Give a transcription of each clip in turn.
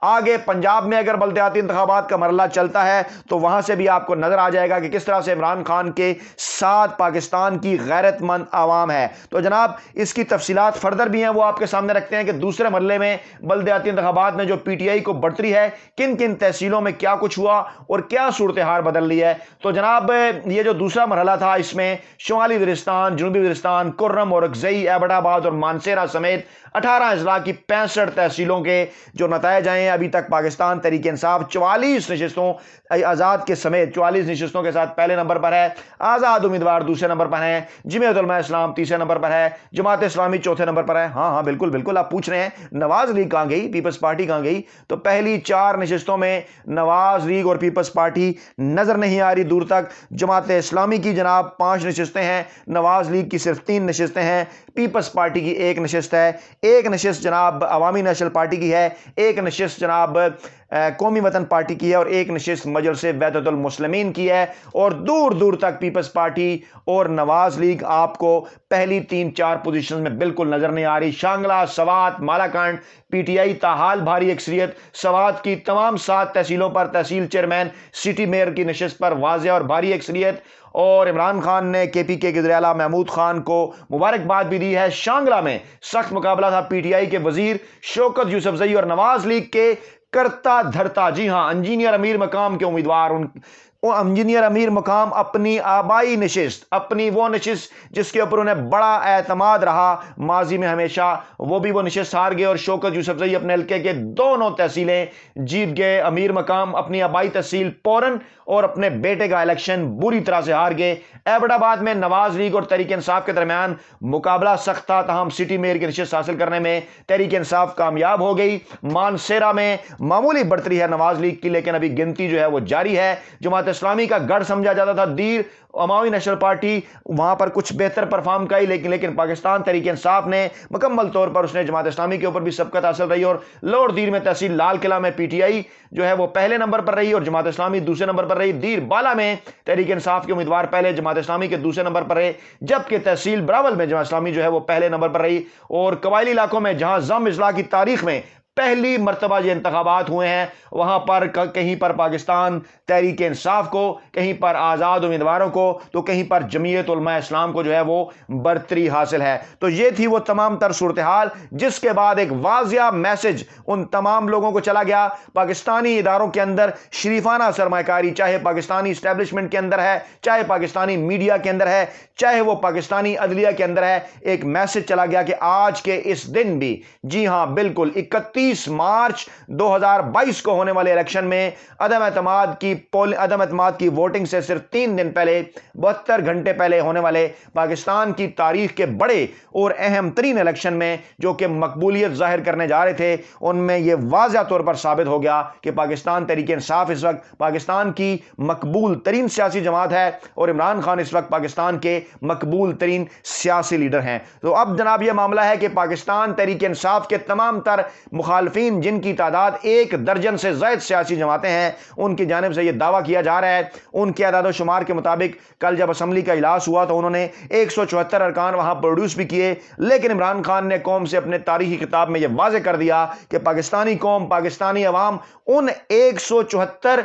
آگے پنجاب میں اگر بلدیاتی انتخابات کا مرحلہ چلتا ہے تو وہاں سے بھی آپ کو نظر آ جائے گا کہ کس طرح سے عمران خان کے ساتھ پاکستان کی غیرت مند عوام ہے. تو جناب اس کی تفصیلات فردر بھی ہیں, وہ آپ کے سامنے رکھتے ہیں کہ دوسرے مرحلے میں بلدیاتی انتخابات میں جو پی ٹی آئی کو بڑھتری ہے, کن کن تحصیلوں میں کیا کچھ ہوا اور کیا صورتحال بدل لی ہے. تو جناب یہ جو دوسرا مرحلہ تھا, اس میں شمالی وزیرستان, جنوبی وزیرستان, کرم اور اکزئی, ایبٹ آباد اور مانسیرا سمیت 18 اضلاع کی 65 تحصیلوں کے جو نتائج آئے ہیں, ابھی تک پاکستان تحریک انصاف 44 نشستوں آزاد کے سمیت 44 نشستوں کے ساتھ پہلے نمبر پر ہے. آزاد امیدوار دوسرے نمبر پر ہیں, جمعیت علماء اسلام تیسرے نمبر پر ہے, جماعت اسلامی چوتھے نمبر پر ہے. ہاں بالکل بالکل, آپ پوچھ رہے ہیں نواز لیگ کہاں گئی, پیپلز پارٹی کہاں گئی. تو پہلی 4 نشستوں میں نواز لیگ اور پیپلز پارٹی نظر نہیں آ رہی دور تک. جماعت اسلامی کی جناب 5 نشستیں ہیں, نواز لیگ کی صرف 3 نشستیں ہیں, پیپلز پارٹی کی 1 نشست ہے, 1 نشست جناب عوامی نیشنل پارٹی کی ہے, 1 نشست جناب قومی وطن پارٹی کی ہے اور 1 نشست مجلس وحدت المسلمین کی ہے. اور دور دور تک پیپلز پارٹی اور نواز لیگ آپ کو پہلی 3-4 پوزیشنز میں بالکل نظر نہیں آ رہی. Shangla, Swat, Malakand P T I تاحال بھاری اکثریت. سوات کی تمام 7 تحصیلوں پر تحصیل چیئرمین, سٹی میئر کی نشست پر واضح اور بھاری اکثریت. اور عمران خان نے کے پی کے وزیر اعلیٰ محمود خان کو مبارکباد بھی دی ہے. شانگلہ میں سخت مقابلہ تھا پی ٹی آئی کے وزیر شوکت یوسفزئی اور نواز لیگ کے کرتا دھرتا, جی ہاں, انجینئر امیر مقام کے امیدوار. انجینئر امیر مقام اپنی آبائی نشست, اپنی وہ نشست جس کے اوپر انہیں بڑا اعتماد رہا ماضی میں ہمیشہ, وہ بھی وہ نشست ہار گئے. اور شوکت یوسفزئی اپنے حلقے کے دونوں تحصیلیں جیت گئے. امیر مقام اپنی آبائی تحصیل پورن اور اپنے بیٹے کا الیکشن بری طرح سے ہار گئے. ایبٹ آباد میں نواز لیگ اور تحریک انصاف کے درمیان مقابلہ سخت تھا, تاہم سٹی میئر کی نشست حاصل کرنے میں تحریک انصاف کامیاب ہو گئی. مانسیرا میں معمولی بڑھتری ہے نواز لیگ کی, لیکن ابھی گنتی جو ہے وہ جاری ہے. جماعت اسلامی کا گڑھ سمجھا جاتا تھا دیر, عوامی نیشنل پارٹی وہاں پر کچھ بہتر پرفارم کرائی, لیکن پاکستان تحریک انصاف نے مکمل طور پر اس نے جماعت اسلامی کے اوپر بھی سبقت حاصل رہی. اور لوور دیر میں تحصیل لال قلعہ میں پی ٹی آئی جو ہے وہ پہلے نمبر پر رہی اور جماعت اسلامی دوسرے نمبر پر رہی. دیر بالا میں تحریک انصاف کے امیدوار پہلے, جماعت اسلامی کے دوسرے نمبر پر رہے, جبکہ تحصیل براول میں جماعت اسلامی جو ہے وہ پہلے نمبر پر رہی. اور قبائلی علاقوں میں جہاں ضم اضلاع کی تاریخ میں پہلی مرتبہ یہ انتخابات ہوئے ہیں, وہاں پر کہیں پر پاکستان تحریک انصاف کو, کہیں پر آزاد امیدواروں کو, تو کہیں پر جمعیت علماء اسلام کو جو ہے وہ برتری حاصل ہے. تو یہ تھی وہ تمام تر صورتحال, جس کے بعد ایک واضح میسج ان تمام لوگوں کو چلا گیا. پاکستانی اداروں کے اندر شریفانہ سرمایہ کاری, چاہے پاکستانی اسٹیبلشمنٹ کے اندر ہے, چاہے پاکستانی میڈیا کے اندر ہے, چاہے وہ پاکستانی عدلیہ کے اندر ہے, ایک میسج چلا گیا کہ آج کے اس دن بھی, جی ہاں بالکل 31 مارچ 2022 کو ہونے والے الیکشن میں عدم اعتماد کی ووٹنگ سے صرف 3 دن پہلے, 72 گھنٹے پہلے ہونے والے پاکستان کی تاریخ کے بڑے اور اہم ترین الیکشن میں جو کہ مقبولیت ظاہر کرنے جا رہے تھے, ان میں یہ واضح طور پر ثابت ہو گیا کہ پاکستان تحریک انصاف اس وقت پاکستان کی مقبول ترین سیاسی جماعت ہے اور عمران خان اس وقت پاکستان کے مقبول ترین سیاسی لیڈر ہیں. تو اب جناب یہ معاملہ ہے کہ پاکستان تحریک انصاف کے تمام تر مخالفین, جن کی تعداد 1 درجن سے زائد سیاسی جماعتیں ہیں, ان کی جانب سے یہ دعویٰ کیا جا رہا ہے. ان کے اعداد و شمار کے مطابق کل جب اسمبلی کا اجلاس ہوا تو انہوں نے 174 ارکان وہاں پروڈیوس بھی کیے, لیکن عمران خان نے قوم سے اپنے تاریخی خطاب میں یہ واضح کر دیا کہ پاکستانی قوم, پاکستانی عوام ان 174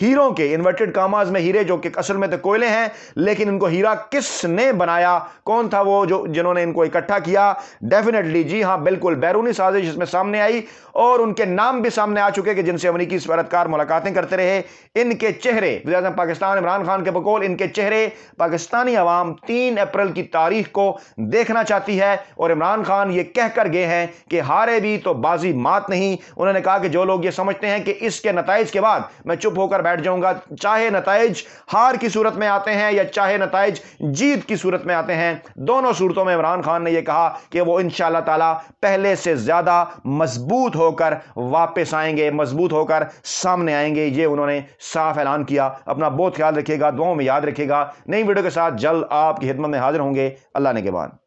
ہیروں کے, انورٹڈ کاماز میں ہیرے جو کہ اصل میں تو کوئلے ہیں, لیکن ان کو ہیرا کس نے بنایا, کون تھا وہ جنہوں نے ان کو اکٹھا کیا؟ ڈیفینیٹلی جی ہاں بالکل بیرونی سازش اس میں سامنے آئی اور ان کے نام بھی سامنے آ چکے کہ جن سے امریکی سفارتکار ملاقاتیں کرتے رہے. ان کے چہرے, وزیر اعظم پاکستان عمران خان کے بقول ان کے چہرے پاکستانی عوام 3 اپریل کی تاریخ کو دیکھنا چاہتی ہے. اور عمران خان یہ کہہ کر گئے ہیں کہ ہارے بھی تو بازی مات نہیں. انہوں نے کہا کہ جو لوگ یہ سمجھتے ہیں کہ اس کے نتائج کے بعد میں چپ ہو کر بیٹھ جاؤں گا, چاہے نتائج ہار کی صورت میں آتے ہیں یا چاہے نتائج جیت کی صورت میں آتے ہیں, دونوں صورتوں میں عمران خان نے یہ کہا کہ وہ انشاءاللہ تعالی پہلے سے زیادہ مضبوط ہو کر واپس آئیں گے, مضبوط ہو کر سامنے آئیں گے. یہ انہوں نے صاف اعلان کیا. اپنا بہت خیال رکھیے گا, دعاؤں میں یاد رکھیے گا. نئی ویڈیو کے ساتھ جلد آپ کی خدمت میں حاضر ہوں گے. اللہ نے کے بعد.